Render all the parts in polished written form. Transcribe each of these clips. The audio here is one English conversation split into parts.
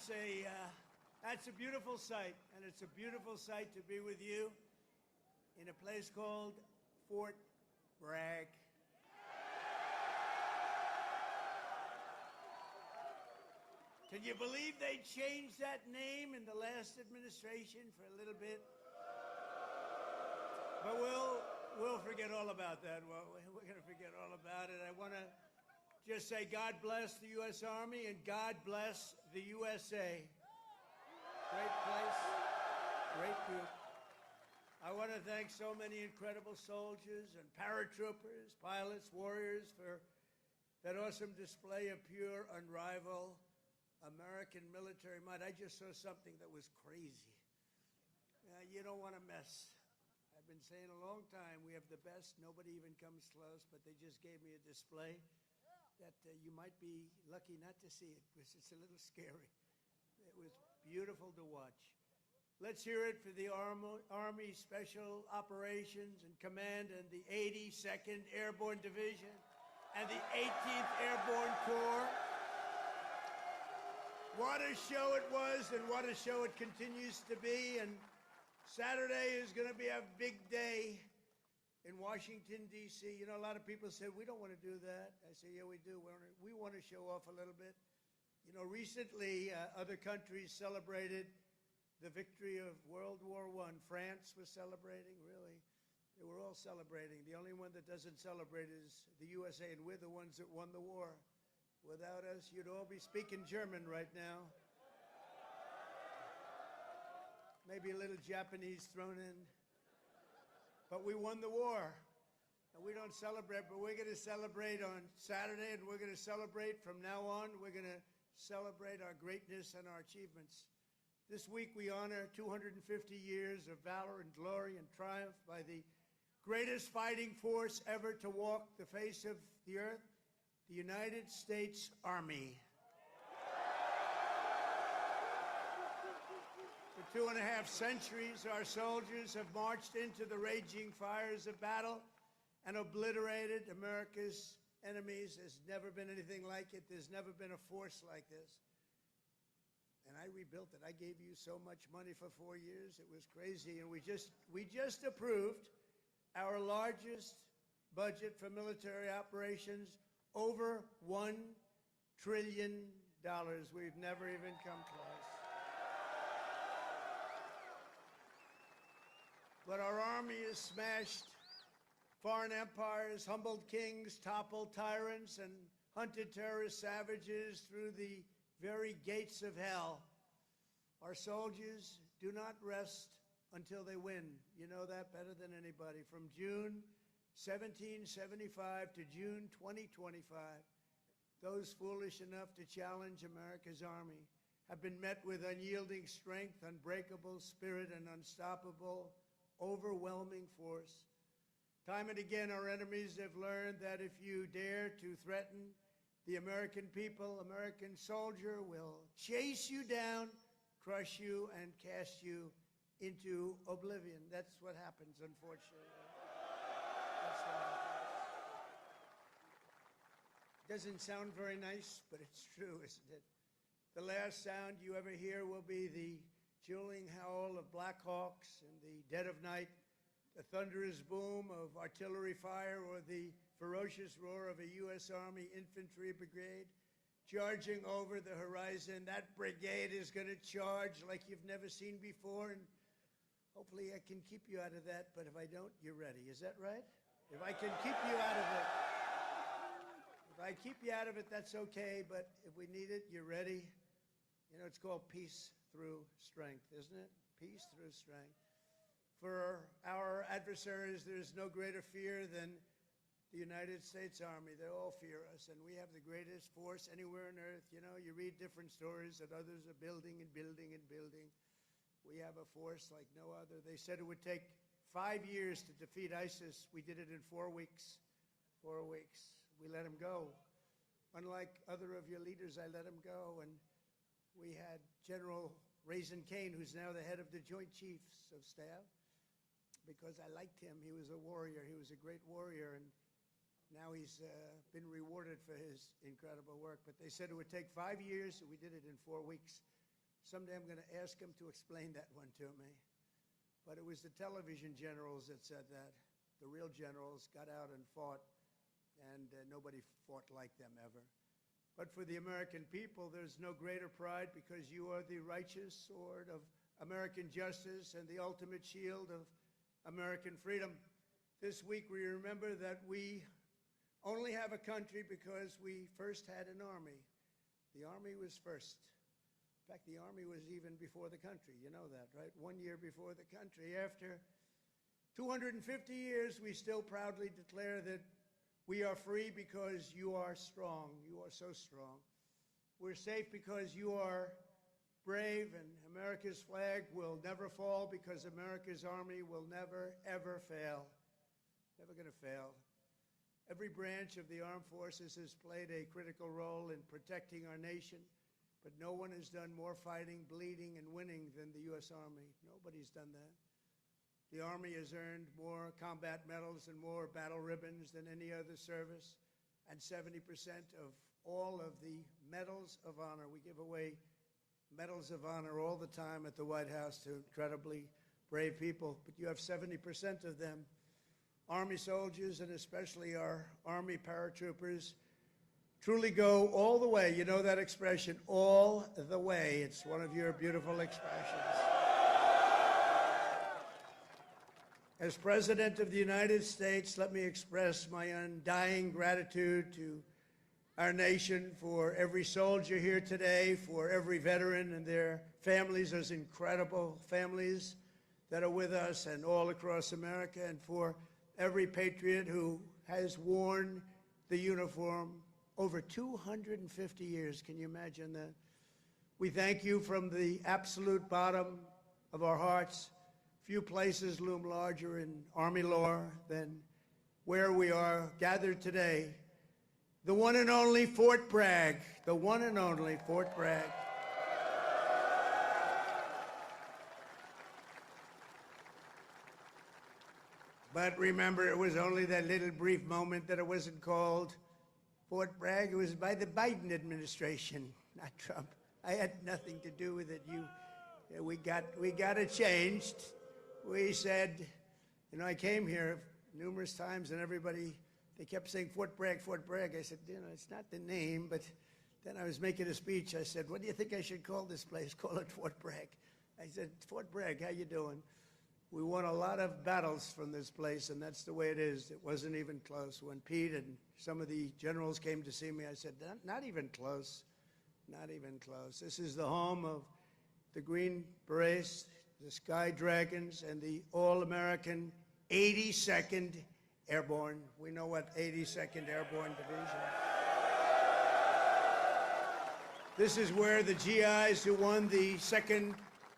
That's a beautiful sight, and it's a beautiful sight to be with you in a place called Fort Bragg. Can you believe they changed that name in the last administration for a little bit? But we'll forget all about that. Well, we're going to forget all about it. I want to just say God bless the U.S. Army and God bless the USA. Great place, great group. I want to thank so many incredible soldiers and paratroopers, pilots, warriors for that awesome display of pure, unrivaled American military might. I just saw something that was crazy. You don't want to mess. I've been saying a long time, we have the best. Nobody even comes close, but they just gave me a display that you might be lucky not to see it, because it's a little scary. It was beautiful to watch. Let's hear it for the Army Special Operations and Command and the 82nd Airborne Division and the 18th Airborne Corps. What a show it was, and what a show it continues to be. And Saturday is going to be a big day in Washington, D.C. You know, a lot of people said, we don't want to do that. I say, yeah, we do. We want to show off a little bit. You know, recently, other countries celebrated the victory of World War I. France was celebrating, really. They were all celebrating. The only one that doesn't celebrate is the USA, and we're the ones that won the war. Without us, you'd all be speaking German right now. Maybe a little Japanese thrown in. But we won the war. And we don't celebrate, but we're going to celebrate on Saturday, and we're going to celebrate from now on. We're going to celebrate our greatness and our achievements. This week we honor 250 years of valor and glory and triumph by the greatest fighting force ever to walk the face of the earth, the United States Army. For 2.5 centuries, our soldiers have marched into the raging fires of battle and obliterated America's enemies. There's never been anything like it. There's never been a force like this. And I rebuilt it. I gave you so much money for 4 years. It was crazy. And we just approved our largest budget for military operations, over $1 trillion. We've never even come close. But our army has smashed foreign empires, humbled kings, toppled tyrants, and hunted terrorist savages through the very gates of hell. Our soldiers do not rest until they win. You know that better than anybody. From June 1775 to June 2025, those foolish enough to challenge America's army have been met with unyielding strength, unbreakable spirit, and unstoppable, overwhelming force. Time and again, our enemies have learned that if you dare to threaten the American people, American soldier will chase you down, crush you, and cast you into oblivion. That's what happens, unfortunately. That's what happens. Doesn't sound very nice, but it's true, isn't it? The last sound you ever hear will be the chilling howl of Black Hawks in the dead of night, the thunderous boom of artillery fire, or the ferocious roar of a U.S. Army infantry brigade charging over the horizon. That brigade is going to charge like you've never seen before, and hopefully I can keep you out of that, but if I don't, you're ready. Is that right? If I can keep you out of it. If I keep you out of it, that's okay, but if we need it, you're ready. You know, it's called peace through strength, isn't it? Peace through strength. For our adversaries, there's no greater fear than the United States Army. They all fear us, and we have the greatest force anywhere on earth. You know, you read different stories that others are building and building and building. We have a force like no other. They said it would take 5 years to defeat ISIS. We did it in 4 weeks. 4 weeks. We let them go. Unlike other of your leaders, I let them go. And we had General Raisin Kane, who's now the head of the Joint Chiefs of Staff, because I liked him. He was a warrior. He was a great warrior, and now he's been rewarded for his incredible work. But they said it would take 5 years, and we did it in 4 weeks. Someday I'm going to ask him to explain that one to me. But it was the television generals that said that. The real generals got out and fought, and nobody fought like them ever. But for the American people, there's no greater pride because you are the righteous sword of American justice and the ultimate shield of American freedom. This week we remember that we only have a country because we first had an army. The army was first. In fact, the army was even before the country. You know that, right? 1 year before the country. After 250 years, we still proudly declare that we are free because you are strong. You are so strong. We're safe because you are brave, and America's flag will never fall because America's army will never, ever fail. Never going to fail. Every branch of the armed forces has played a critical role in protecting our nation, but no one has done more fighting, bleeding, and winning than the U.S. Army. Nobody's done that. The Army has earned more combat medals and more battle ribbons than any other service, and 70% of all of the medals of honor. We give away medals of honor all the time at the White House to incredibly brave people, but you have 70% of them. Army soldiers, and especially our Army paratroopers, truly go all the way. You know that expression, all the way. It's one of your beautiful expressions. As President of the United States, let me express my undying gratitude to our nation for every soldier here today, for every veteran and their families, those incredible families that are with us and all across America, and for every patriot who has worn the uniform over 250 years. Can you imagine that? We thank you from the absolute bottom of our hearts. Few places loom larger in Army lore than where we are gathered today. The one and only Fort Bragg, the one and only Fort Bragg. But remember, it was only that little brief moment that it wasn't called Fort Bragg. It was by the Biden administration, not Trump. I had nothing to do with it. We got it changed. We said, you know, I came here numerous times and everybody, they kept saying Fort Bragg, Fort Bragg. I said, you know, it's not the name, but then I was making a speech. I said, what do you think I should call this place? Call it Fort Bragg. I said, Fort Bragg, how you doing? We won a lot of battles from this place, and that's the way it is. It wasn't even close. When Pete and some of the generals came to see me, I said, not even close, not even close. This is the home of the Green Berets, the Sky Dragons, and the all-American 82nd Airborne. We know what 82nd Airborne Division. This is where the GIs who won the Second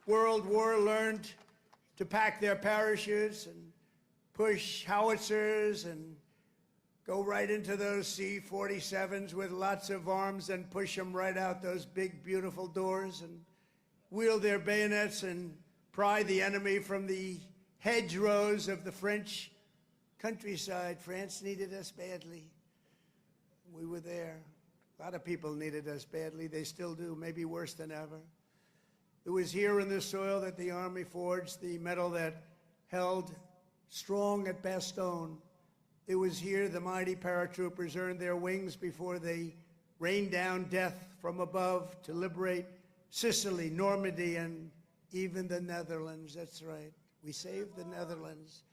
World War learned to pack their parachutes and push howitzers and go right into those C-47s with lots of arms and push them right out those big, beautiful doors and wield their bayonets and pry the enemy from the hedgerows of the French countryside. France needed us badly. We were there. A lot of people needed us badly. They still do, maybe worse than ever. It was here in this soil that the Army forged the medal that held strong at Bastogne. It was here the mighty paratroopers earned their wings before they rained down death from above to liberate Sicily, Normandy, and even the Netherlands. That's right. We saved the Netherlands.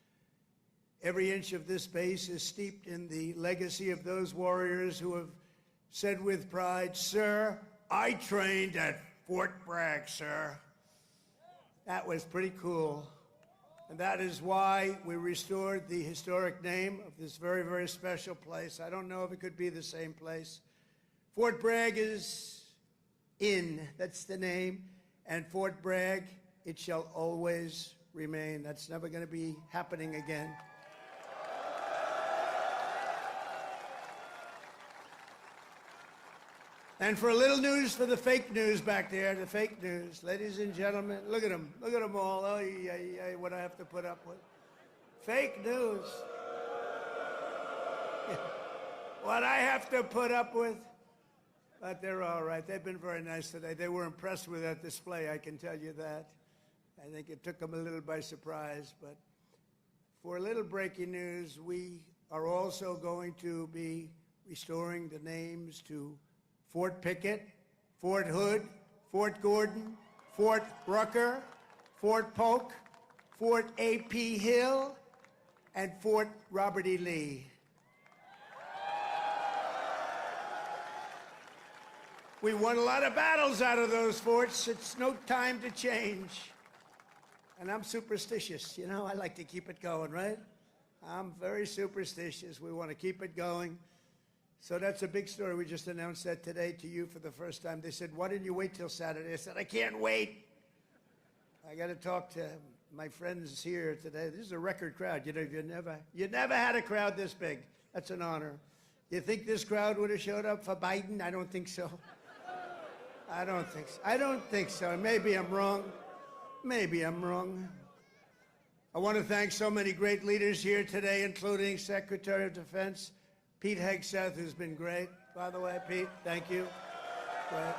Every inch of this base is steeped in the legacy of those warriors who have said with pride, "Sir, I trained at Fort Bragg, sir." That was pretty cool. And that is why we restored the historic name of this very, very special place. I don't know if it could be the same place. Fort Bragg is in, that's the name. And Fort Bragg, it shall always remain. That's never going to be happening again. And for a little news for the fake news back there, the fake news. Ladies and gentlemen, look at them. Look at them all. Oh, yeah, what I have to put up with. Fake news. What I have to put up with. But they're all right. They've been very nice today. They were impressed with that display, I can tell you that. I think it took them a little by surprise. But for a little breaking news, we are also going to be restoring the names to Fort Pickett, Fort Hood, Fort Gordon, Fort Rucker, Fort Polk, Fort A.P. Hill, and Fort Robert E. Lee. We won a lot of battles out of those forts. It's no time to change. And I'm superstitious. You know, I like to keep it going, right? I'm very superstitious. We want to keep it going. So that's a big story. We just announced that today to you for the first time. They said, why didn't you wait till Saturday? I said, I can't wait. I got to talk to my friends here today. This is a record crowd. You know, you never had a crowd this big. That's an honor. You think this crowd would have showed up for Biden? I don't think so. I don't think so. I don't think so. Maybe I'm wrong. Maybe I'm wrong. I want to thank so many great leaders here today, including Secretary of Defense Pete Hegseth, who's been great. By the way, Pete, thank you. Great.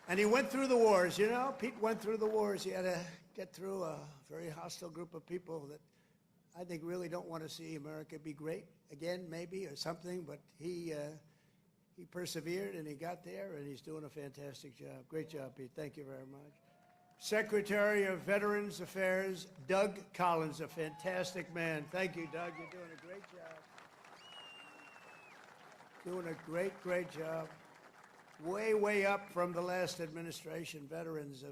And he went through the wars, you know? Pete went through the wars. He had to get through a very hostile group of people that I think really don't want to see America be great again, maybe, or something, but he persevered and he got there, and he's doing a fantastic job. Great job, Pete. Thank you very much. Secretary of Veterans Affairs, Doug Collins, a fantastic man. Thank you, Doug. You're doing a great job. Doing a great, great job. Way, way up from the last administration, Veterans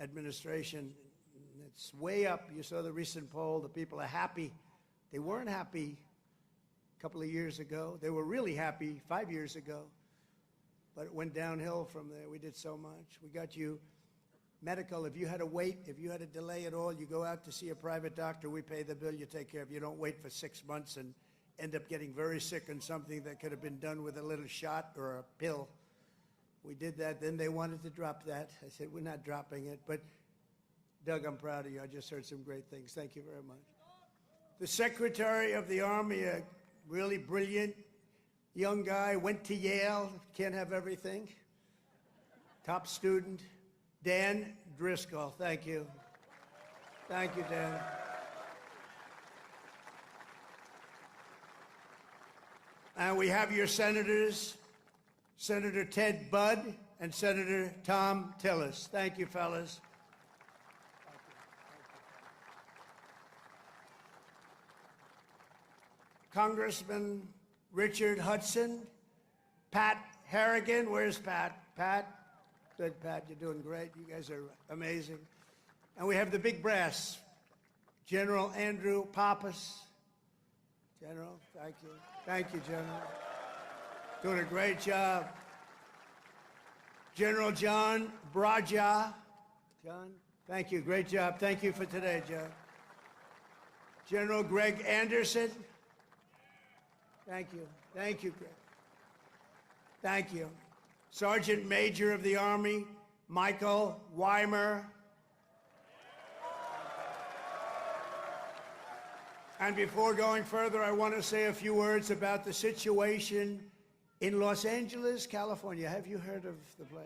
Administration. It's way up. You saw the recent poll. The people are happy. They weren't happy a couple of years ago. They were really happy 5 years ago. But it went downhill from there. We did so much. We got you medical. If you had to wait, if you had a delay at all, you go out to see a private doctor, we pay the bill, you take care of it. You don't wait for 6 months and end up getting very sick on something that could have been done with a little shot or a pill. We did that. Then they wanted to drop that. I said, we're not dropping it. But Doug, I'm proud of you. I just heard some great things. Thank you very much. The Secretary of the Army, a really brilliant young guy, went to Yale, can't have everything. Top student, Dan Driscoll. Thank you. Thank you, Dan. And we have your senators, Senator Ted Budd and Senator Tom Tillis. Thank you, fellas. Congressman Richard Hudson, Pat Harrigan. Where's Pat? Pat? Good, Pat. You're doing great. You guys are amazing. And we have the big brass, General Andrew Pappas. General, thank you. Thank you, General. Doing a great job. General John Braja. John, thank you. Great job. Thank you for today, John. General Greg Anderson. Thank you. Thank you, Greg. Thank you. Sergeant Major of the Army, Michael Weimer. And before going further, I want to say a few words about the situation in Los Angeles, California. Have you heard of the place?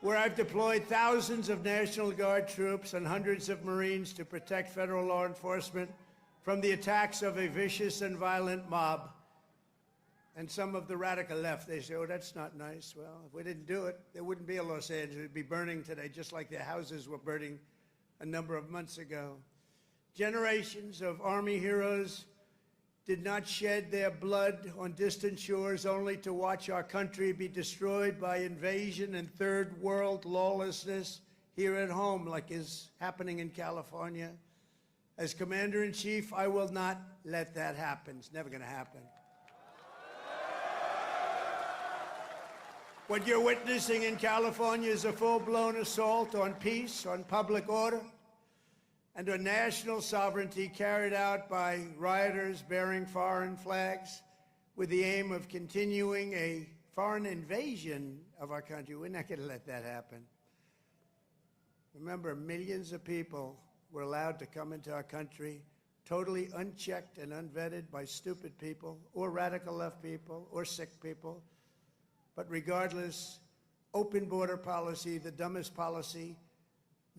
Where I've deployed thousands of National Guard troops and hundreds of Marines to protect federal law enforcement from the attacks of a vicious and violent mob. And some of the radical left, they say, oh, that's not nice. Well, if we didn't do it, there wouldn't be a Los Angeles. It'd be burning today, just like their houses were burning a number of months ago. Generations of Army heroes did not shed their blood on distant shores only to watch our country be destroyed by invasion and third world lawlessness here at home, like is happening in California. As Commander-in-Chief, I will not let that happen. It's never going to happen. What you're witnessing in California is a full-blown assault on peace, on public order, and on national sovereignty carried out by rioters bearing foreign flags with the aim of continuing a foreign invasion of our country. We're not going to let that happen. Remember, millions of people were allowed to come into our country, totally unchecked and unvetted by stupid people or radical left people or sick people. But regardless, open border policy, the dumbest policy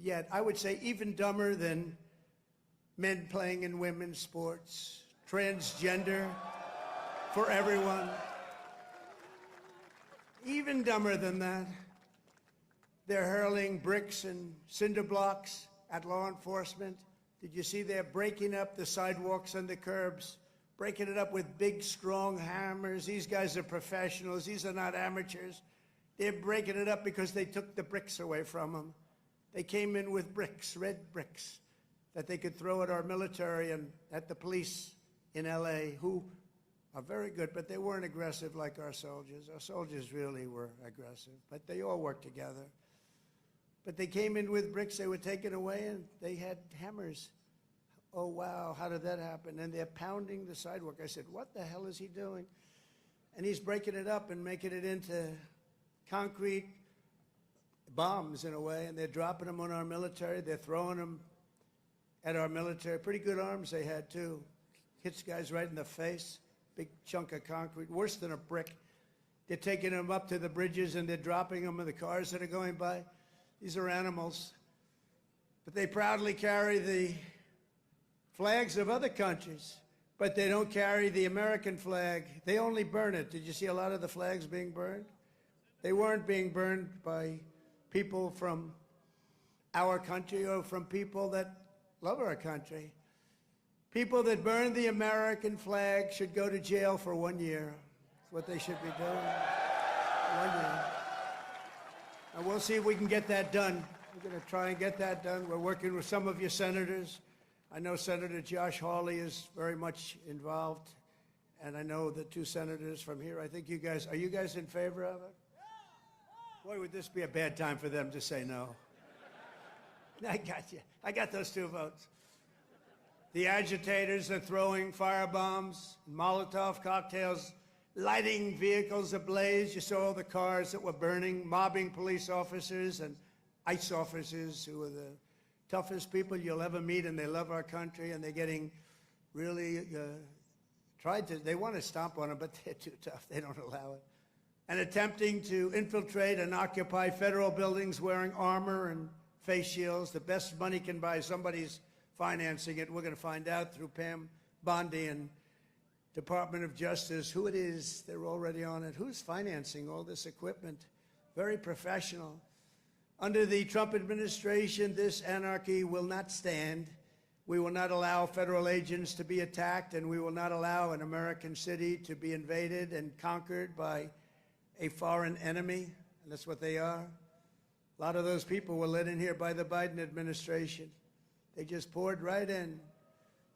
yet. I would say even dumber than men playing in women's sports, transgender for everyone. Even dumber than that. They're hurling bricks and cinder blocks at law enforcement. Did you see they're breaking up the sidewalks and the curbs, breaking it up with big, strong hammers? These guys are professionals. These are not amateurs. They're breaking it up because they took the bricks away from them. They came in with bricks, red bricks, that they could throw at our military and at the police in L.A., who are very good, but they weren't aggressive like our soldiers. Our soldiers really were aggressive, but they all worked together. But they came in with bricks, they were taken away, and they had hammers. Oh, wow, how did that happen? And they're pounding the sidewalk. I said, what the hell is he doing? And he's breaking it up and making it into concrete bombs in a way, and they're dropping them on our military. They're throwing them at our military. Pretty good arms they had, too. Hits guys right in the face. Big chunk of concrete, worse than a brick. They're taking them up to the bridges, and they're dropping them in the cars that are going by. These are animals. But they proudly carry the flags of other countries, but they don't carry the American flag. They only burn it. Did you see a lot of the flags being burned? They weren't being burned by people from our country or from people that love our country. People that burn the American flag should go to jail for 1 year. That's what they should be doing. 1 year. And we'll see if we can get that done. We're going to try and get that done. We're working with some of your senators. I know Senator Josh Hawley is very much involved, and I know the two senators from here. I think you guys, are you guys in favor of it? Boy, would this be a bad time for them to say no. I got you. I got those 2 votes. The agitators are throwing firebombs, Molotov cocktails, lighting vehicles ablaze. You saw all the cars that were burning, mobbing police officers and ICE officers who are the toughest people you'll ever meet, and they love our country, and they're getting really they want to stomp on them, but they're too tough. They don't allow it. And attempting to infiltrate and occupy federal buildings wearing armor and face shields. The best money can buy, somebody's financing it. We're going to find out through Pam Bondi and Department of Justice who it is. They're already on it. Who's financing all this equipment? Very professional. Under the Trump administration, this anarchy will not stand. We will not allow federal agents to be attacked, and we will not allow an American city to be invaded and conquered by a foreign enemy, and that's what they are. A lot of those people were let in here by the Biden administration. They just poured right in.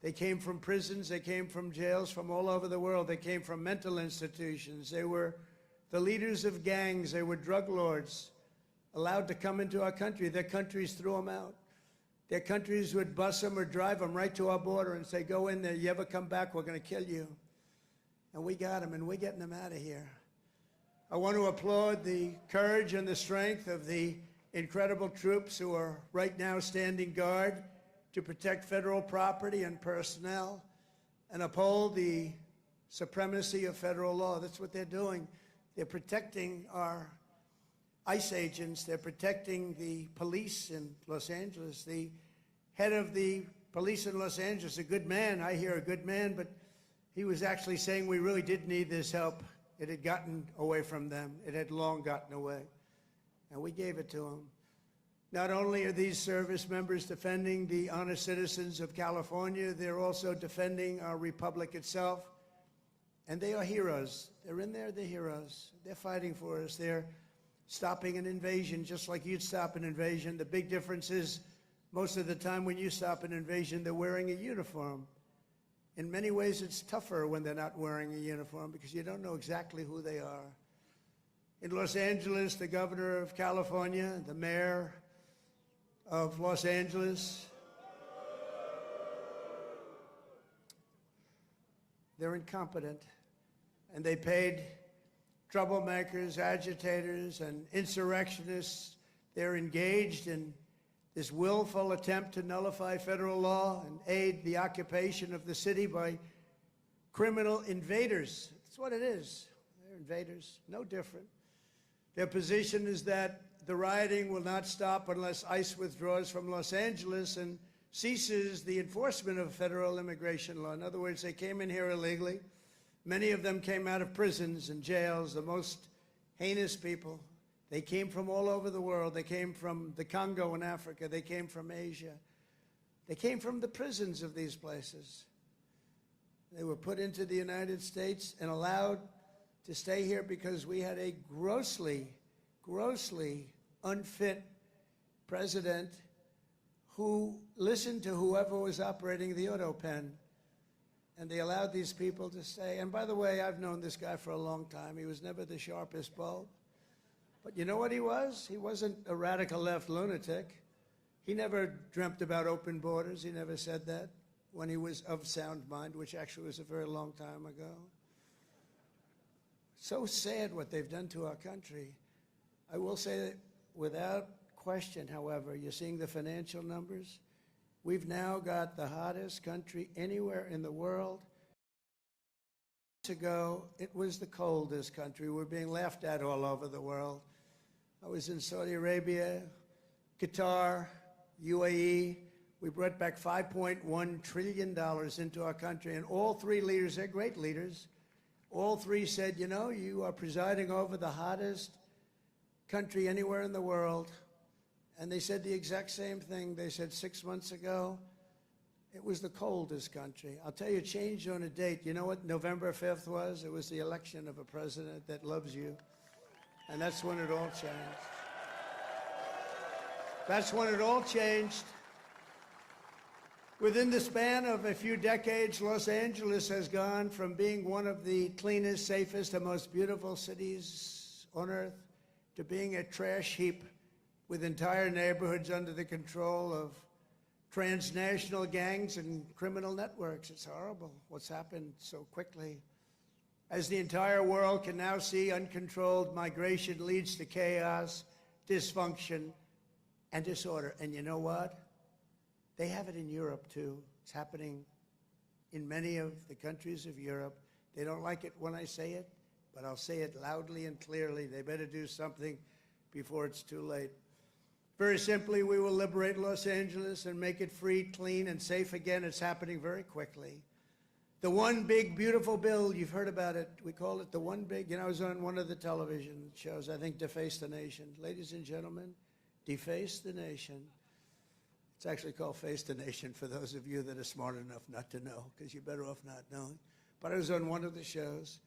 They came from prisons, they came from jails from all over the world. They came from mental institutions. They were the leaders of gangs. They were drug lords allowed to come into our country. Their countries threw them out. Their countries would bus them or drive them right to our border and say, go in there, you ever come back, we're going to kill you. And we got them, and we're getting them out of here. I want to applaud the courage and the strength of the incredible troops who are right now standing guard to protect federal property and personnel and uphold the supremacy of federal law. That's what they're doing. They're protecting our ICE agents. They're protecting the police in Los Angeles. The head of the police in Los Angeles, a good man, I hear a good man, but he was actually saying we really did need this help. It had gotten away from them. It had long gotten away. And we gave it to them. Not only are these service members defending the honest citizens of California, they're also defending our republic itself. And they are heroes. They're in there, they're heroes. They're fighting for us. They're stopping an invasion just like you'd stop an invasion. The big difference is most of the time when you stop an invasion, they're wearing a uniform. In many ways, it's tougher when they're not wearing a uniform because you don't know exactly who they are. In Los Angeles, the governor of California, the mayor of Los Angeles, they're incompetent, and they paid troublemakers, agitators, and insurrectionists. They're engaged in this willful attempt to nullify federal law and aid the occupation of the city by criminal invaders. That's what it is. They're invaders, no different. Their position is that the rioting will not stop unless ICE withdraws from Los Angeles and ceases the enforcement of federal immigration law. In other words, they came in here illegally. Many of them came out of prisons and jails, the most heinous people. They came from all over the world. They came from the Congo in Africa. They came from Asia. They came from the prisons of these places. They were put into the United States and allowed to stay here because we had a grossly unfit president who listened to whoever was operating the auto pen. And they allowed these people to stay. And by the way, I've known this guy for a long time. He was never the sharpest bulb. But you know what he was? He wasn't a radical left lunatic. He never dreamt about open borders. He never said that when he was of sound mind, which actually was a very long time ago. So sad what they've done to our country. I will say that without question, however, you're seeing the financial numbers. We've now got the hottest country anywhere in the world. Years ago, it was the coldest country. We're being laughed at all over the world. I was in Saudi Arabia, Qatar, UAE. We brought back $5.1 trillion into our country, and all three leaders, they're great leaders, all three said, you know, you are presiding over the hottest country anywhere in the world. And they said the exact same thing. They said 6 months ago, it was the coldest country. I'll tell you, it changed on a date. You know what November 5th was? It was the election of a president that loves you. And that's when it all changed. That's when it all changed. Within the span of a few decades, Los Angeles has gone from being one of the cleanest, safest, and most beautiful cities on earth to being a trash heap with entire neighborhoods under the control of transnational gangs and criminal networks. It's horrible what's happened so quickly. As the entire world can now see, uncontrolled migration leads to chaos, dysfunction, and disorder. And you know what? They have it in Europe, too. It's happening in many of the countries of Europe. They don't like it when I say it, but I'll say it loudly and clearly. They better do something before it's too late. Very simply, we will liberate Los Angeles and make it free, clean, and safe again. It's happening very quickly. The one big, beautiful bill, you've heard about it. We call it the one big, you know, I was on one of the television shows, I think Deface the Nation. Ladies and gentlemen, Deface the Nation. It's actually called Face the Nation for those of you that are smart enough not to know, because you're better off not knowing. But I was on one of the shows,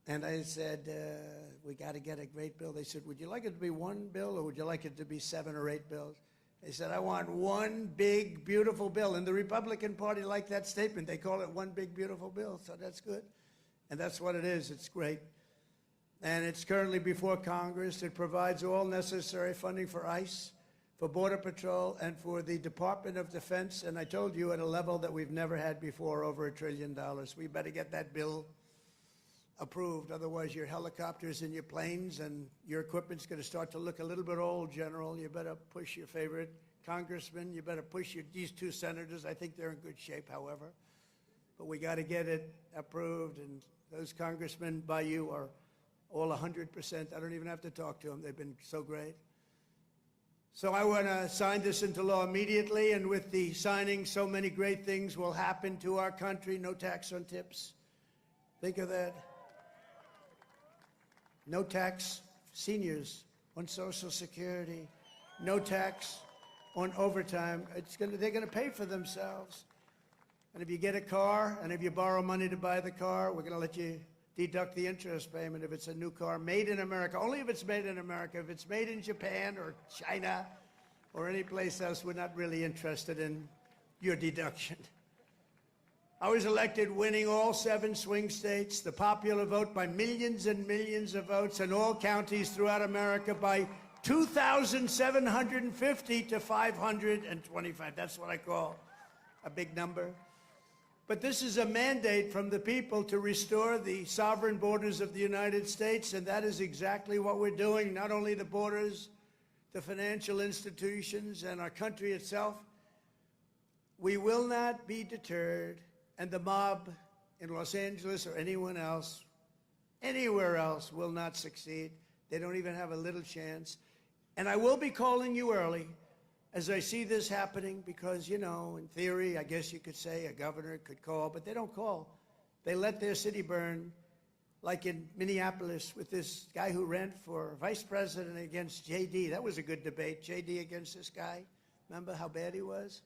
and I said, we got to get a great bill. They said, would you like it to be one bill, or would you like it to be 7 or 8 bills? They said, I want one big, beautiful bill. And the Republican Party liked that statement. They call it one big, beautiful bill, so that's good. And that's what it is. It's great. And it's currently before Congress. It provides all necessary funding for ICE, for Border Patrol, and for the Department of Defense. And I told you, at a level that we've never had before, over $1 trillion. We better get that bill approved. Otherwise, your helicopters and your planes and your equipment's going to start to look a little bit old, General. You better push your favorite congressman. You better push these 2 senators. I think they're in good shape, however. But we got to get it approved. And those congressmen by you are all 100%. I don't even have to talk to them. They've been so great. So I want to sign this into law immediately. And with the signing, so many great things will happen to our country. No tax on tips. Think of that. No tax, seniors on Social Security. No tax on overtime. They're going to pay for themselves. And if you get a car, and if you borrow money to buy the car, we're going to let you deduct the interest payment if it's a new car made in America. Only if it's made in America. If it's made in Japan or China or any place else, we're not really interested in your deduction. I was elected winning all 7 swing states, the popular vote by millions and millions of votes, in all counties throughout America by 2,750 to 525. That's what I call a big number. But this is a mandate from the people to restore the sovereign borders of the United States, and that is exactly what we're doing. Not only the borders, the financial institutions, and our country itself, we will not be deterred, and the mob in Los Angeles or anyone else, anywhere else, will not succeed. They don't even have a little chance. And I will be calling you early as I see this happening because, you know, in theory, I guess you could say a governor could call, but they don't call. They let their city burn, like in Minneapolis with this guy who ran for vice president against J.D. That was a good debate, J.D. against this guy. Remember how bad he was?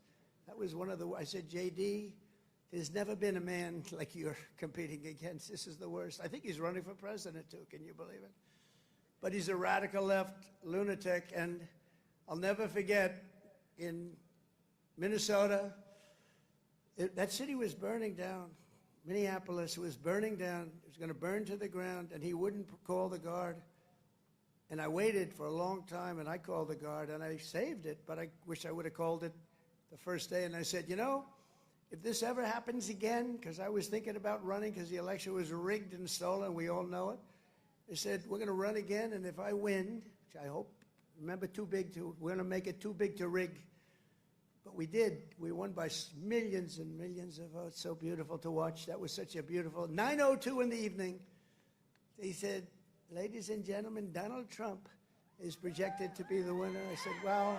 That was one of the, I said, J.D., there's never been a man like you're competing against. This is the worst. I think he's running for president, too. Can you believe it? But he's a radical left lunatic, and I'll never forget, in Minnesota, that city was burning down. Minneapolis was burning down. It was going to burn to the ground, and he wouldn't call the guard. And I waited for a long time, and I called the guard, and I saved it, but I wish I would have called it the first day. And I said, you know, if this ever happens again, because I was thinking about running because the election was rigged and stolen, we all know it. They said, we're going to run again, and if I win, which I hope, remember, we're going to make it too big to rig. But we did. We won by millions and millions of votes. So beautiful to watch. That was such a beautiful, 9:02 in the evening. They said, ladies and gentlemen, Donald Trump is projected to be the winner. I said, well,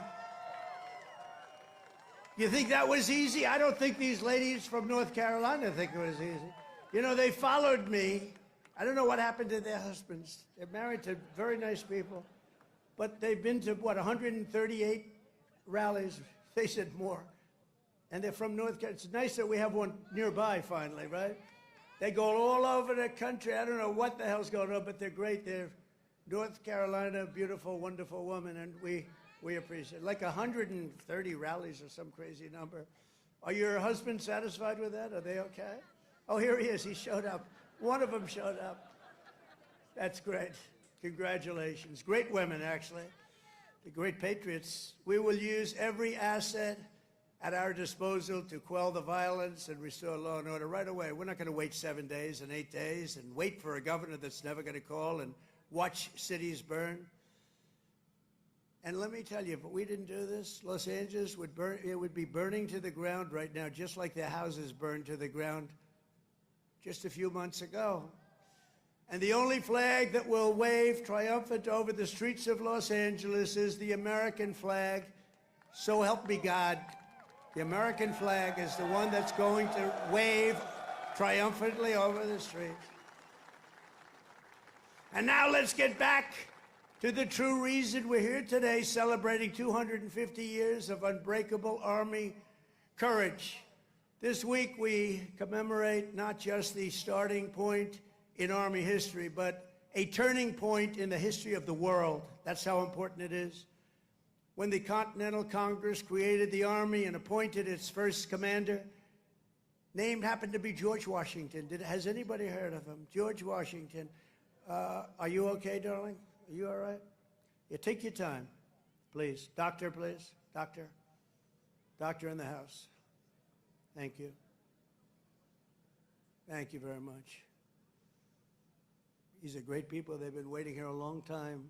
you think that was easy? I don't think these ladies from North Carolina think it was easy. You know, they followed me. I don't know what happened to their husbands. They're married to very nice people. But they've been to, what, 138 rallies? They said more. And they're from North Carolina. It's nice that we have one nearby finally, right? They go all over the country. I don't know what the hell's going on, but they're great. They're North Carolina, beautiful, wonderful woman, and we appreciate it. Like 130 rallies or some crazy number. Are your husbands satisfied with that? Are they okay? Oh, here he is. He showed up. One of them showed up. That's great. Congratulations. Great women, actually. The great patriots. We will use every asset at our disposal to quell the violence and restore law and order right away. We're not going to wait 7 days and 8 days and wait for a governor that's never going to call and watch cities burn. And let me tell you, if we didn't do this, Los Angeles would burn. It would be burning to the ground right now, just like their houses burned to the ground just a few months ago. And the only flag that will wave triumphant over the streets of Los Angeles is the American flag. So help me God. The American flag is the one that's going to wave triumphantly over the streets. And now let's get back to the true reason we're here today, celebrating 250 years of unbreakable Army courage. This week we commemorate not just the starting point in Army history, but a turning point in the history of the world. That's how important it is. When the Continental Congress created the Army and appointed its first commander, name happened to be George Washington. Has anybody heard of him? George Washington. Are you okay, darling? Are you all right? Yeah, take your time, please. Doctor, please. Doctor. Doctor in the house. Thank you. Thank you very much. These are great people. They've been waiting here a long time,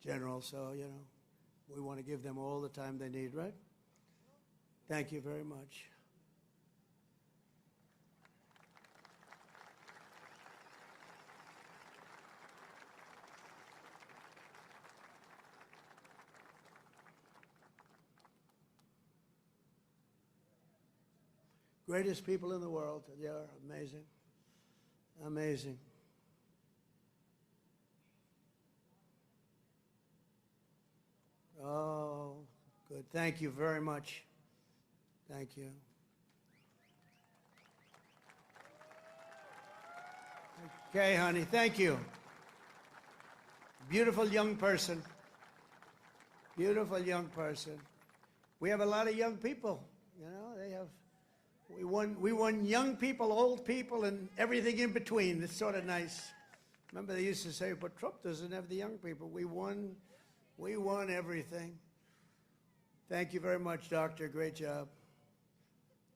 General, so, you know, we want to give them all the time they need, right? Thank you very much. Greatest people in the world. They are amazing. Amazing. Oh, good. Thank you very much. Thank you. Okay, honey. Thank you. Beautiful young person. Beautiful young person. We have a lot of young people. You know, they have. We won young people, old people, and everything in between. It's sort of nice. Remember, they used to say, but Trump doesn't have the young people. We won everything. Thank you very much, Doctor. Great job.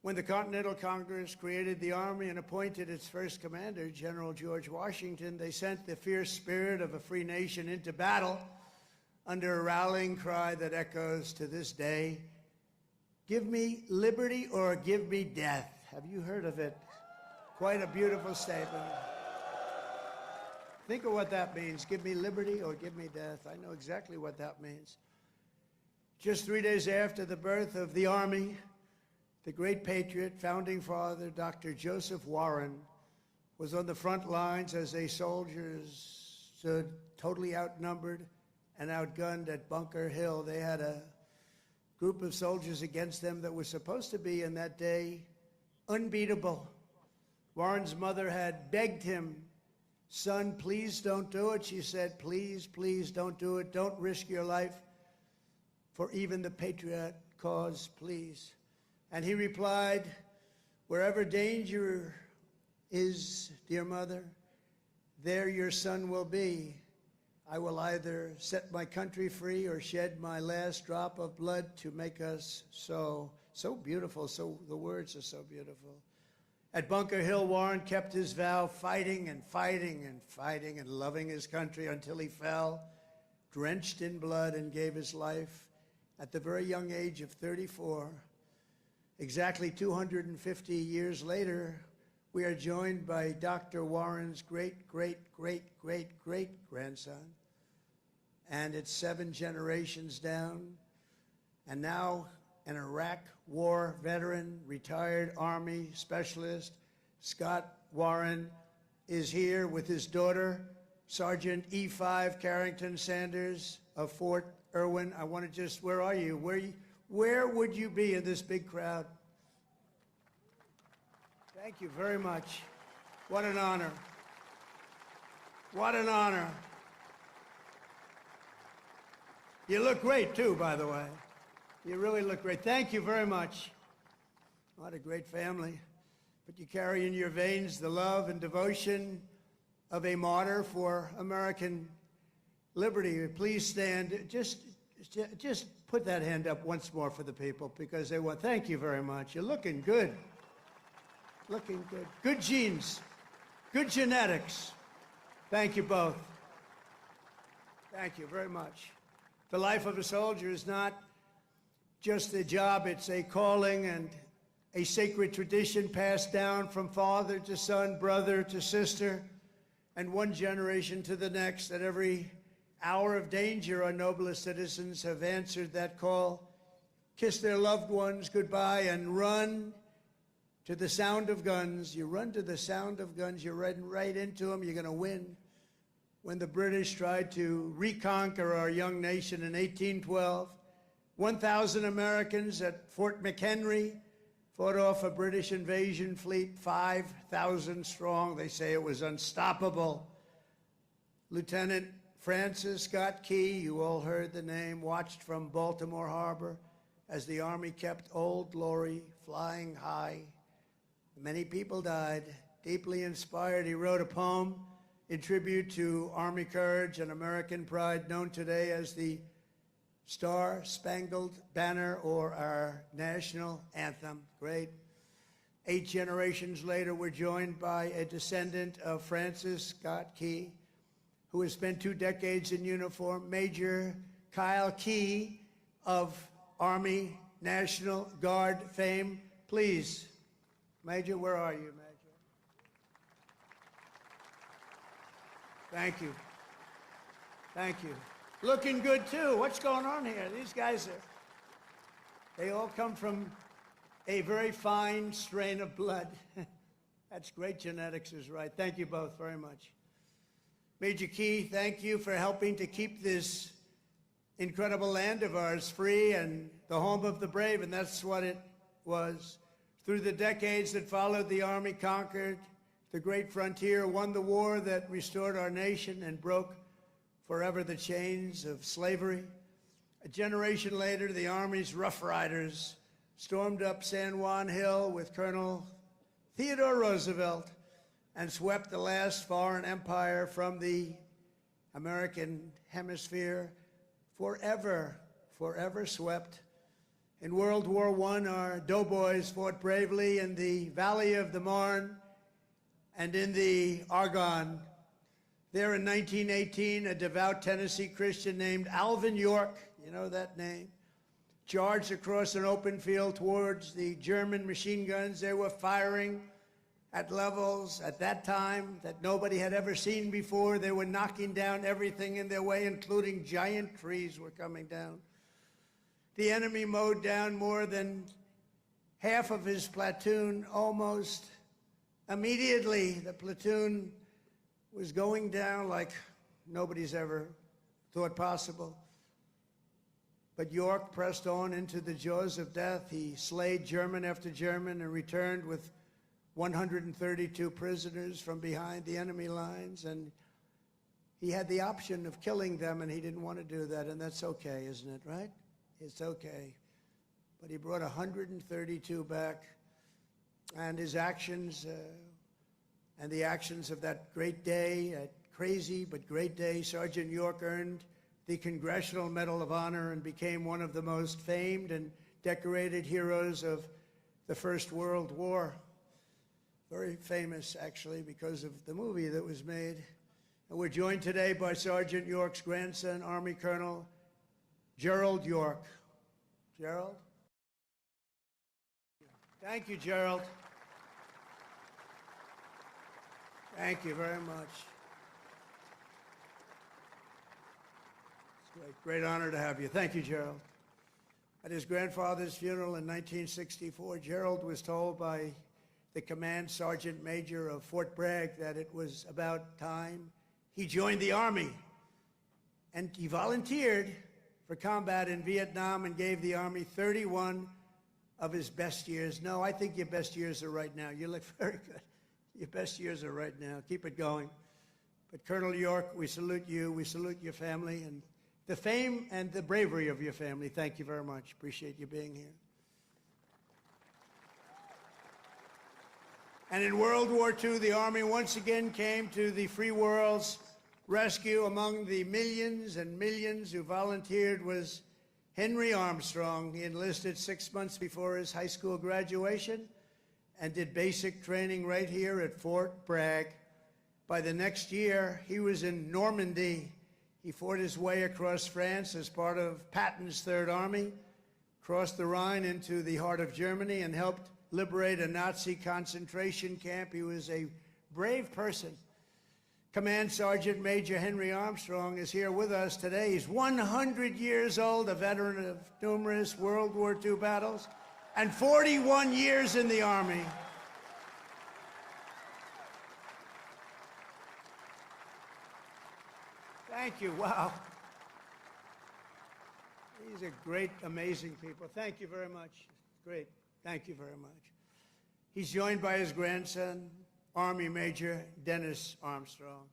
When the Continental Congress created the Army and appointed its first commander, General George Washington, they sent the fierce spirit of a free nation into battle under a rallying cry that echoes to this day, "Give me liberty or give me death." Have you heard of it? Quite a beautiful statement. Think of what that means. Give me liberty or give me death. I know exactly what that means. Just 3 days after the birth of the Army, the great patriot, founding father, Dr. Joseph Warren, was on the front lines as a soldiers stood totally outnumbered and outgunned at Bunker Hill. They had a group of soldiers against them that was supposed to be, in that day, unbeatable. Warren's mother had begged him, "Son, please don't do it." She said, "Please, please don't do it. Don't risk your life for even the patriot cause, please." And he replied, "Wherever danger is, dear mother, there your son will be. I will either set my country free or shed my last drop of blood to make us so." So beautiful. So the words are so beautiful. At Bunker Hill, Warren kept his vow, fighting and fighting and fighting and loving his country until he fell, drenched in blood, and gave his life at the very young age of 34. Exactly 250 years later, we are joined by Dr. Warren's great-great-great-great-great-grandson, and it's 7 generations down, and now an Iraq war veteran, retired Army specialist, Scott Warren, is here with his daughter, Sergeant E5 Carrington Sanders of Fort Irwin. I want to just, where are you? Where would you be in this big crowd? Thank you very much. What an honor. What an honor. You look great, too, by the way. You really look great. Thank you very much. What a great family. But you carry in your veins the love and devotion of a martyr for American liberty. Please stand. Just put that hand up once more for the people, because they want. Thank you very much. You're looking good. Looking good. Good genes. Good genetics. Thank you both. Thank you very much. The life of a soldier is not just a job, it's a calling and a sacred tradition passed down from father to son, brother to sister, and one generation to the next. At every hour of danger, our noblest citizens have answered that call, kissed their loved ones goodbye, and run to the sound of guns. You run to the sound of guns, you're running right into them, you're going to win. When the British tried to reconquer our young nation in 1812, 1,000 Americans at Fort McHenry fought off a British invasion fleet, 5,000 strong. They say it was unstoppable. Lieutenant Francis Scott Key, you all heard the name, watched from Baltimore Harbor as the Army kept Old Glory flying high. Many people died. Deeply inspired, he wrote a poem in tribute to Army courage and American pride, known today as the Star-Spangled Banner, or our national anthem. Great. 8 generations later, we're joined by a descendant of Francis Scott Key, who has spent 2 decades in uniform, Major Kyle Key of Army National Guard fame. Please, Major, where are you, Major? Thank you. Thank you. Looking good, too. What's going on here? These guys they all come from a very fine strain of blood. That's great genetics is right. Thank you both very much. Major Key, thank you for helping to keep this incredible land of ours free and the home of the brave, and that's what it was. Through the decades that followed, the Army conquered the great frontier, won the war that restored our nation and broke forever the chains of slavery. A generation later, the Army's Rough Riders stormed up San Juan Hill with Colonel Theodore Roosevelt and swept the last foreign empire from the American hemisphere, forever swept. In World War I, our doughboys fought bravely in the Valley of the Marne and in the Argonne. There in 1918, a devout Tennessee Christian named Alvin York, you know that name, charged across an open field towards the German machine guns. They were firing at levels at that time that nobody had ever seen before. They were knocking down everything in their way, including giant trees were coming down. The enemy mowed down more than half of his platoon almost immediately. The platoon was going down like nobody's ever thought possible. But York pressed on into the jaws of death. He slayed German after German and returned with 132 prisoners from behind the enemy lines. And he had the option of killing them, and he didn't want to do that. And that's okay, isn't it, right? It's okay. But he brought 132 back. And his actions and the actions of that great day, that crazy but great day, Sergeant York earned the Congressional Medal of Honor and became one of the most famed and decorated heroes of the First World War. Very famous, actually, because of the movie that was made. And we're joined today by Sergeant York's grandson, Army Colonel Gerald York. Gerald? Thank you, Gerald. Thank you very much. It's a great honor to have you. Thank you, Gerald. At his grandfather's funeral in 1964, Gerald was told by the command sergeant major of Fort Bragg that it was about time he joined the Army. And he volunteered for combat in Vietnam and gave the Army 31 of his best years. No, I think your best years are right now. You look very good. Your best years are right now. Keep it going. But Colonel York, we salute you. We salute your family and the fame and the bravery of your family. Thank you very much. Appreciate you being here. And in World War II, the Army once again came to the free world's rescue. Among the millions and millions who volunteered was Henry Armstrong. He enlisted 6 months before his high school graduation and did basic training right here at Fort Bragg. By the next year, he was in Normandy. He fought his way across France as part of Patton's Third Army, crossed the Rhine into the heart of Germany, and helped liberate a Nazi concentration camp. He was a brave person. Command Sergeant Major Henry Armstrong is here with us today. He's 100 years old, a veteran of numerous World War II battles, and 41 years in the Army. Thank you. Wow. These are great, amazing people. Thank you very much. Great. Thank you very much. He's joined by his grandson, Army Major Dennis Armstrong.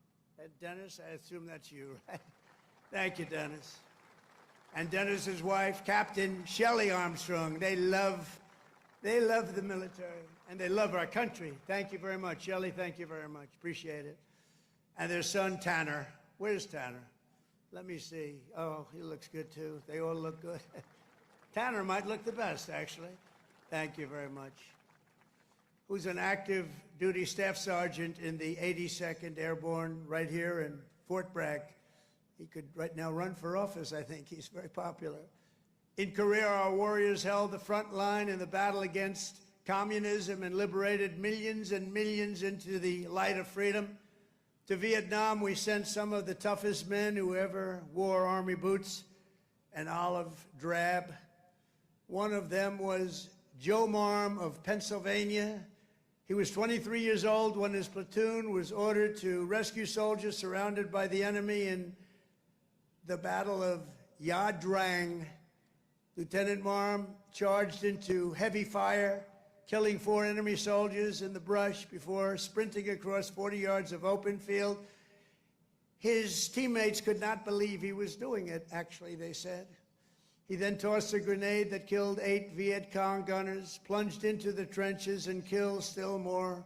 Dennis, I assume that's you, right? Thank you, Dennis. And Dennis's wife, Captain Shelley Armstrong. They love the military, and they love our country. Thank you very much. Shelley, thank you very much. Appreciate it. And their son, Tanner. Where's Tanner? Let me see. Oh, he looks good, too. They all look good. Tanner might look the best, actually. Thank you very much. Who's an active duty staff sergeant in the 82nd Airborne right here in Fort Bragg. He could right now run for office, I think. He's very popular. In Korea, our warriors held the front line in the battle against communism and liberated millions and millions into the light of freedom. To Vietnam, we sent some of the toughest men who ever wore army boots and olive drab. One of them was Joe Marm of Pennsylvania. He was 23 years old when his platoon was ordered to rescue soldiers surrounded by the enemy in the Battle of Ia Drang. Lieutenant Marm charged into heavy fire, killing 4 enemy soldiers in the brush before sprinting across 40 yards of open field. His teammates could not believe he was doing it, actually, they said. He then tossed a grenade that killed 8 Viet Cong gunners, plunged into the trenches, and killed still more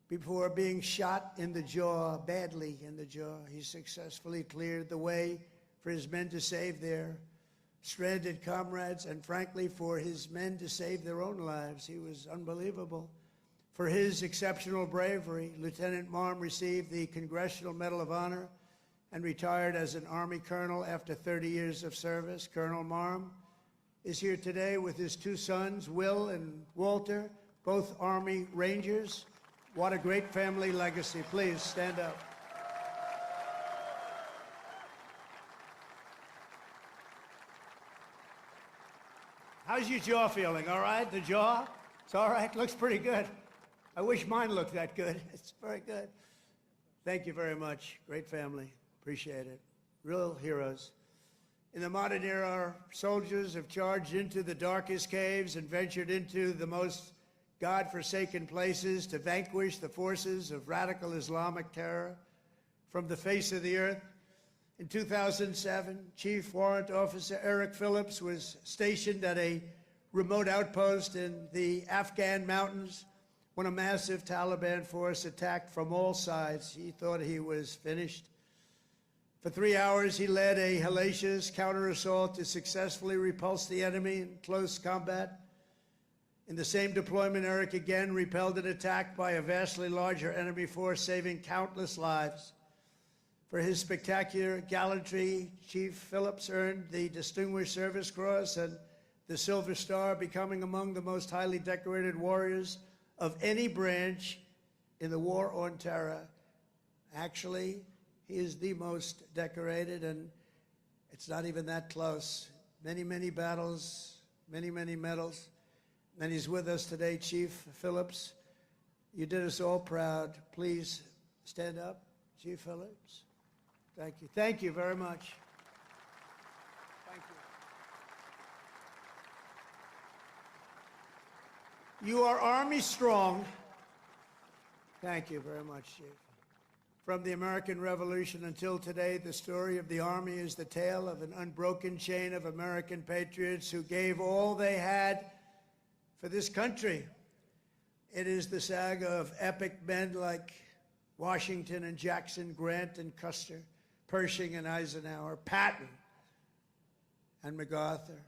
before being shot in the jaw, badly in the jaw. He successfully cleared the way for his men to save their stranded comrades, and frankly, for his men to save their own lives. He was unbelievable. For his exceptional bravery, Lieutenant Marm received the Congressional Medal of Honor and retired as an Army colonel after 30 years of service. Colonel Marm is here today with his two sons, Will and Walter, both Army Rangers. What a great family legacy. Please stand up. How's your jaw feeling? All right? The jaw? It's all right? Looks pretty good. I wish mine looked that good. It's very good. Thank you very much. Great family. Appreciate it. Real heroes. In the modern era, our soldiers have charged into the darkest caves and ventured into the most God-forsaken places to vanquish the forces of radical Islamic terror from the face of the earth. In 2007, Chief Warrant Officer Eric Phillips was stationed at a remote outpost in the Afghan mountains when a massive Taliban force attacked from all sides. He thought he was finished. For 3 hours, he led a hellacious counter-assault to successfully repulse the enemy in close combat. In the same deployment, Eric again repelled an attack by a vastly larger enemy force, saving countless lives. For his spectacular gallantry, Chief Phillips earned the Distinguished Service Cross and the Silver Star, becoming among the most highly decorated warriors of any branch in the war on terror. Actually, he is the most decorated, and it's not even that close. Many, many battles, many, many medals. And he's with us today, Chief Phillips. You did us all proud. Please stand up, Chief Phillips. Thank you. Thank you very much. Thank you. You are Army strong. Thank you very much, Chief. From the American Revolution until today, the story of the Army is the tale of an unbroken chain of American patriots who gave all they had for this country. It is the saga of epic men like Washington and Jackson, Grant and Custer, Pershing and Eisenhower, Patton and MacArthur,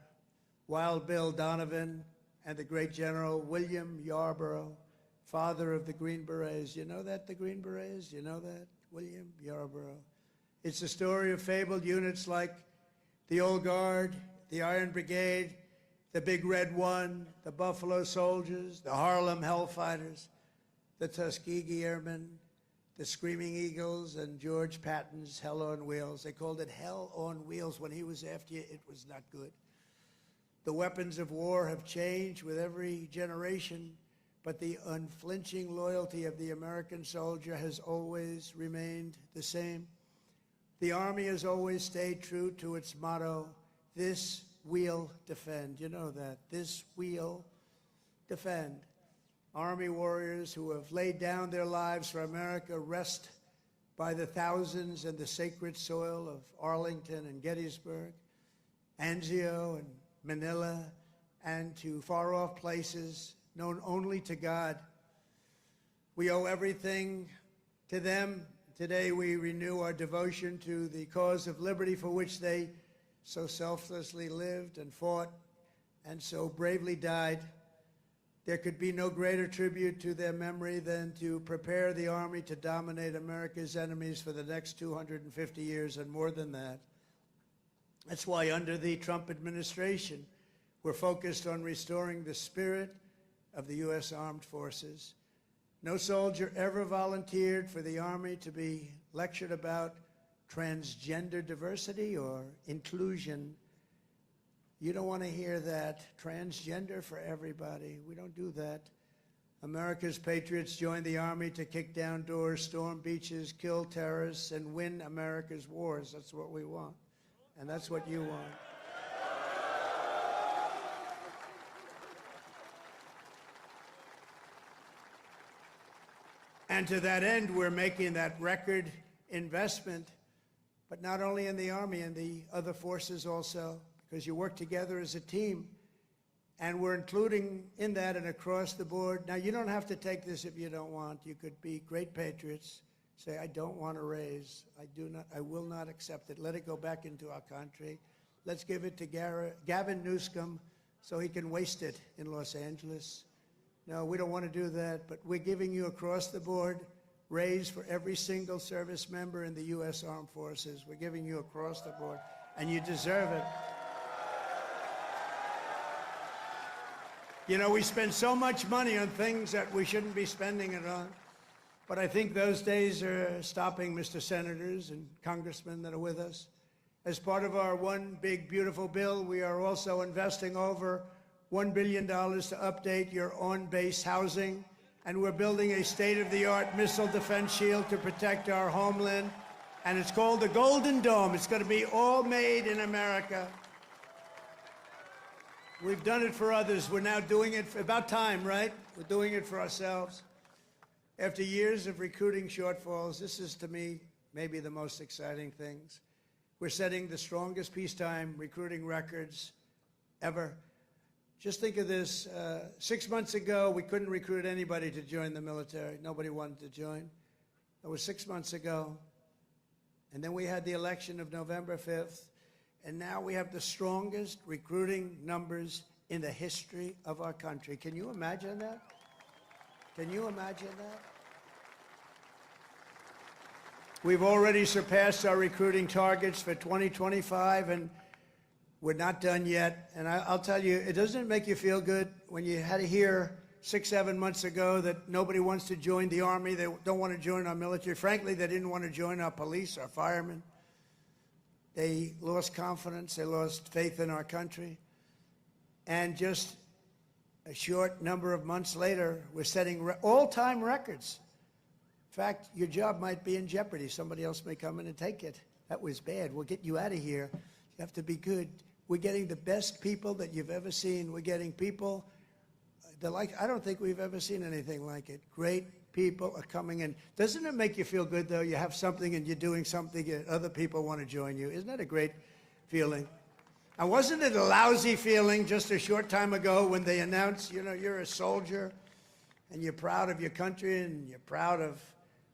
Wild Bill Donovan, and the great General William Yarborough, father of the Green Berets. You know that, the Green Berets? You know that? William Yarborough. It's the story of fabled units like the Old Guard, the Iron Brigade, the Big Red One, the Buffalo Soldiers, the Harlem Hellfighters, the Tuskegee Airmen, the Screaming Eagles, and George Patton's Hell on Wheels. They called it Hell on Wheels. When he was after you, it was not good. The weapons of war have changed with every generation, but the unflinching loyalty of the American soldier has always remained the same. The Army has always stayed true to its motto, "This we'll defend." You know that. This we'll defend. Army warriors who have laid down their lives for America rest by the thousands in the sacred soil of Arlington and Gettysburg, Anzio and Manila, and to far-off places known only to God. We owe everything to them. Today we renew our devotion to the cause of liberty for which they so selflessly lived and fought and so bravely died. There could be no greater tribute to their memory than to prepare the Army to dominate America's enemies for the next 250 years and more than that. That's why under the Trump administration, we're focused on restoring the spirit of the U.S. Armed Forces. No soldier ever volunteered for the Army to be lectured about transgender diversity or inclusion. You don't want to hear that. Transgender for everybody. We don't do that. America's patriots joined the Army to kick down doors, storm beaches, kill terrorists, and win America's wars. That's what we want. And that's what you want. And to that end, we're making that record investment, but not only in the Army, and the other forces also, because you work together as a team. And we're including in that and across the board. Now, you don't have to take this if you don't want. You could be great patriots. Say, I don't want to raise. I will not accept it. Let it go back into our country. Let's give it to Gavin Newsom so he can waste it in Los Angeles. No, we don't want to do that, but we're giving you across the board raise for every single service member in the U.S. Armed Forces. We're giving you across the board, and you deserve it. You know, we spend so much money on things that we shouldn't be spending it on. But I think those days are stopping, Mr. Senators and Congressmen that are with us. As part of our one big, beautiful bill, we are also investing over $1 billion to update your on-base housing. And we're building a state-of-the-art missile defense shield to protect our homeland. And it's called the Golden Dome. It's going to be all made in America. We've done it for others. We're now doing it, about time, right? We're doing it for ourselves. After years of recruiting shortfalls, this is, to me, maybe the most exciting things. We're setting the strongest peacetime recruiting records ever. Just think of this. 6 months ago, we couldn't recruit anybody to join the military. Nobody wanted to join. That was 6 months ago. And then we had the election of November 5th. And now we have the strongest recruiting numbers in the history of our country. Can you imagine that? Can you imagine that? We've already surpassed our recruiting targets for 2025, and we're not done yet. And I'll tell you, it doesn't make you feel good when you had to hear 6, 7 months ago that nobody wants to join the Army, they don't want to join our military. Frankly, they didn't want to join our police, our firemen. They lost confidence, they lost faith in our country. And just a short number of months later, we're setting all-time records. In fact, your job might be in jeopardy. Somebody else may come in and take it. That was bad. We'll get you out of here. You have to be good. We're getting the best people that you've ever seen. We're getting people that I don't think we've ever seen anything like it. Great people are coming in. Doesn't it make you feel good, though? You have something and you're doing something and other people want to join you. Isn't that a great feeling? And wasn't it a lousy feeling just a short time ago when they announced, you know, you're a soldier and you're proud of your country and you're proud of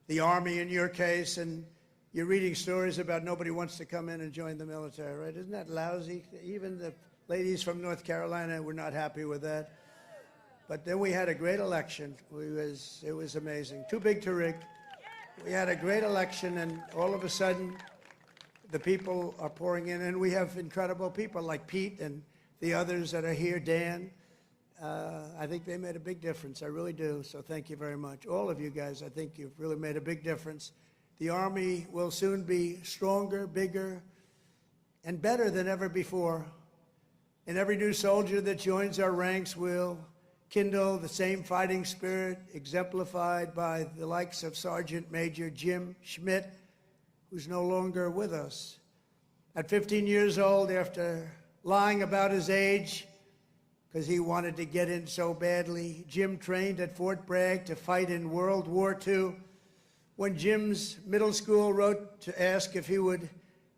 the Army in your case, and you're reading stories about nobody wants to come in and join the military, right? Isn't that lousy? Even the ladies from North Carolina were not happy with that. But then we had a great election. It was amazing. Too big to rig. We had a great election, and all of a sudden, the people are pouring in, and we have incredible people like Pete and the others that are here, Dan. I think they made a big difference. I really do. So thank you very much. All of you guys, I think you've really made a big difference. The Army will soon be stronger, bigger, and better than ever before. And every new soldier that joins our ranks will kindle the same fighting spirit exemplified by the likes of Sergeant Major Jim Schmidt, who's no longer with us. At 15 years old, after lying about his age, because he wanted to get in so badly, Jim trained at Fort Bragg to fight in World War II. When Jim's middle school wrote to ask if he would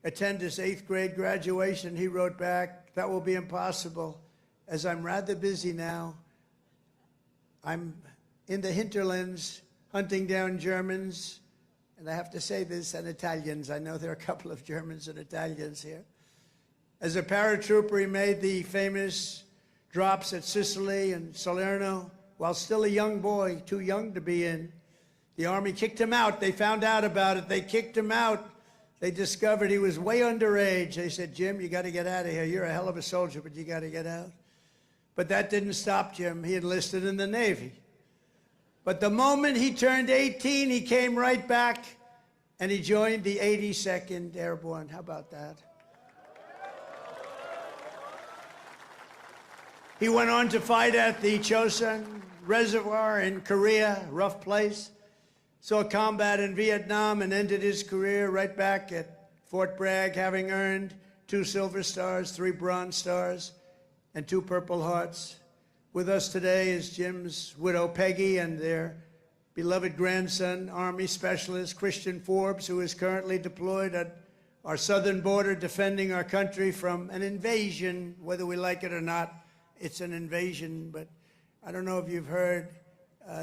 attend his 8th grade graduation, he wrote back, "That will be impossible, as I'm rather busy now. I'm in the hinterlands hunting down Germans," and I have to say this, and Italians. I know there are a couple of Germans and Italians here. As a paratrooper, he made the famous drops at Sicily and Salerno while still a young boy, too young to be in. The Army kicked him out. They found out about it. They kicked him out. They discovered he was way underage. They said, "Jim, you got to get out of here. You're a hell of a soldier, but you got to get out." But that didn't stop Jim. He enlisted in the Navy. But the moment he turned 18, he came right back and he joined the 82nd Airborne. How about that? He went on to fight at the Chosin Reservoir in Korea, rough place. Saw combat in Vietnam and ended his career right back at Fort Bragg, having earned 2 Silver Stars, 3 Bronze Stars, and 2 Purple Hearts. With us today is Jim's widow, Peggy, and their beloved grandson, Army Specialist Christian Forbes, who is currently deployed at our southern border defending our country from an invasion, whether we like it or not. It's an invasion, but I don't know if you've heard,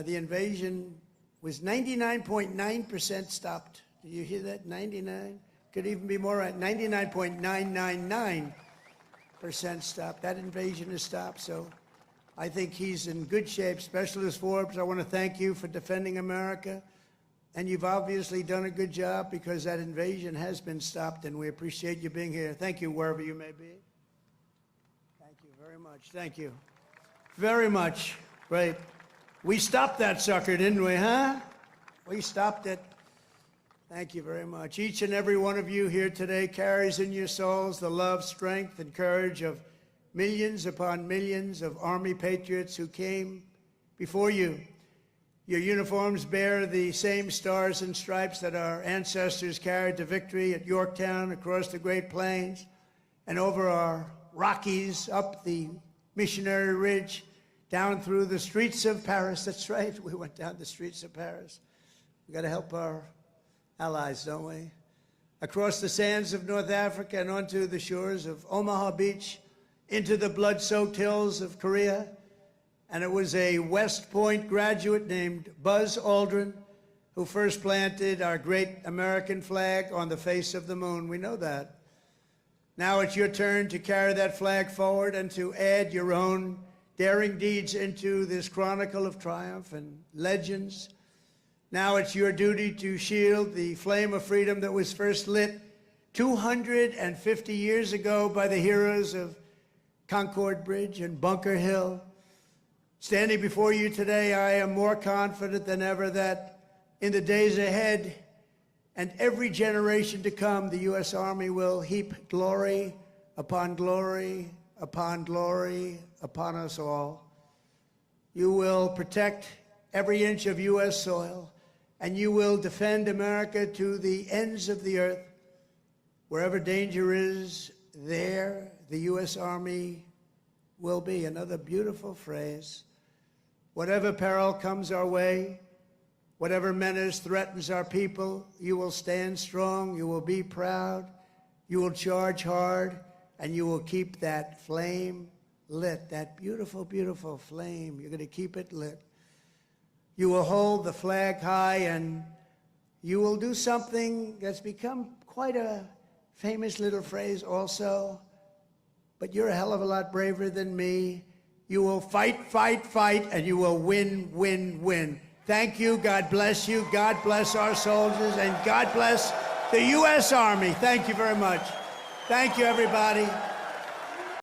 the invasion was 99.9% stopped. Did you hear that? 99? Could even be more right. 99.999% stopped. That invasion is stopped, so I think he's in good shape. Specialist Forbes, I want to thank you for defending America. And you've obviously done a good job because that invasion has been stopped, and we appreciate you being here. Thank you, wherever you may be. Thank you very much. Thank you very much. Great. We stopped that sucker, didn't we, huh? We stopped it. Thank you very much. Each and every one of you here today carries in your souls the love, strength, and courage of millions upon millions of Army patriots who came before you. Your uniforms bear the same stars and stripes that our ancestors carried to victory at Yorktown, across the Great Plains, and over our Rockies, up the Missionary Ridge, down through the streets of Paris. That's right, we went down the streets of Paris. We've got to help our allies, don't we? Across the sands of North Africa and onto the shores of Omaha Beach, into the blood-soaked hills of Korea. And it was a West Point graduate named Buzz Aldrin who first planted our great American flag on the face of the moon. We know that. Now it's your turn to carry that flag forward and to add your own daring deeds into this chronicle of triumph and legends. Now it's your duty to shield the flame of freedom that was first lit 250 years ago by the heroes of Concord Bridge and Bunker Hill. Standing before you today, I am more confident than ever that in the days ahead and every generation to come, the U.S. Army will heap glory upon glory upon glory upon us all. You will protect every inch of U.S. soil, and you will defend America to the ends of the earth. Wherever danger is, there the U.S. Army will be. Another beautiful phrase. Whatever peril comes our way, whatever menace threatens our people, you will stand strong, you will be proud, you will charge hard, and you will keep that flame lit, that beautiful, beautiful flame. You're going to keep it lit. You will hold the flag high, and you will do something that's become quite a famous little phrase also, but you're a hell of a lot braver than me. You will fight, fight, fight, and you will win, win, win. Thank you. God bless you. God bless our soldiers, and God bless the U.S. Army. Thank you very much. Thank you, everybody.